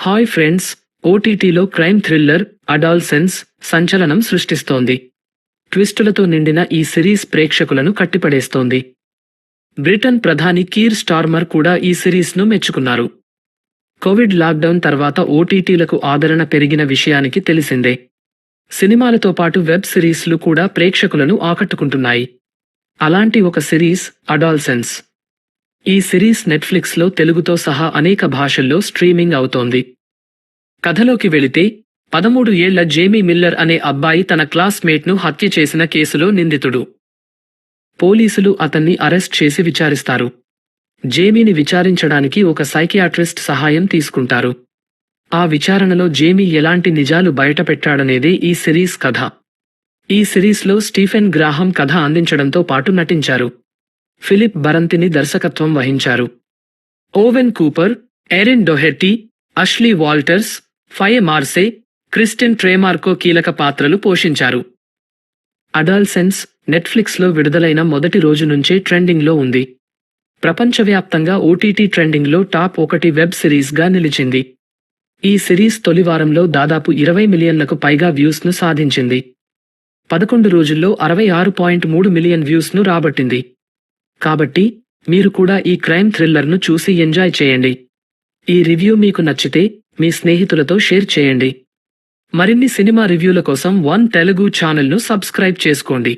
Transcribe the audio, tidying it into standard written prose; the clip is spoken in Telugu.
హాయ్ ఫ్రెండ్స్, ఓటీటీలో క్రైమ్ థ్రిల్లర్ అడాల్సెన్స్ సంచలనం సృష్టిస్తోంది. ట్విస్టులతో నిండిన ఈ సిరీస్ ప్రేక్షకులను కట్టిపడేస్తోంది. బ్రిటన్ ప్రధాని కీర్ స్టార్మర్ కూడా ఈ సిరీస్ను మెచ్చుకున్నారు. కోవిడ్ లాక్డౌన్ తర్వాత ఓటీటీలకు ఆదరణ పెరిగిన విషయానికి తెలిసిందే. సినిమాలతో పాటు వెబ్ సిరీస్లు కూడా ప్రేక్షకులను ఆకట్టుకుంటున్నాయి. అలాంటి ఒక సిరీస్ అడాల్సెన్స్. ఈ సిరీస్ నెట్ఫ్లిక్స్లో తెలుగుతో సహా అనేక భాషల్లో స్ట్రీమింగ్ అవుతోంది. కథలోకి వెళితే 13 ఏళ్ల జేమీ మిల్లర్ అనే అబ్బాయి తన క్లాస్మేట్ను హత్య చేసిన కేసులో నిందితుడు. పోలీసులు అతన్ని అరెస్ట్ చేసి విచారిస్తారు. జేమీని విచారించడానికి ఒక సైకియాట్రిస్ట్ సహాయం తీసుకుంటారు. ఆ విచారణలో జేమీ ఎలాంటి నిజాలు బయటపెట్టాడనేదే ఈ సిరీస్ కథ. ఈ సిరీస్లో స్టీఫెన్ గ్రాహం కథ అందించడంతో పాటు నటించారు. ఫిలిప్ బరంతిని దర్శకత్వం వహించారు. Owen Cooper, Erin Doherty, Ashley Walters, Faye Marsay, Christine Tremarco కీలక పాత్రలు పోషించారు. అడాల్సెన్స్ నెట్ఫ్లిక్స్లో విడుదలైన మొదటి రోజు నుంచే ట్రెండింగ్లో ఉంది. ప్రపంచవ్యాప్తంగా ఓటీటీ ట్రెండింగ్లో టాప్ 1 వెబ్ సిరీస్గా నిలిచింది. ఈ సిరీస్ తొలి వారంలో దాదాపు 20 మిలియన్లకు పైగా వ్యూస్ను సాధించింది. 11 రోజుల్లో 66.3 మిలియన్ వ్యూస్ను రాబట్టింది. కాబట్టి మీరు కూడా ఈ క్రైమ్ థ్రిల్లర్ను చూసి ఎంజాయ్ చేయండి. ఈ రివ్యూ మీకు నచ్చితే మీ స్నేహితులతో షేర్ చేయండి. మరిన్ని సినిమా రివ్యూల కోసం వన్ తెలుగు ఛానల్ను సబ్స్క్రైబ్ చేసుకోండి.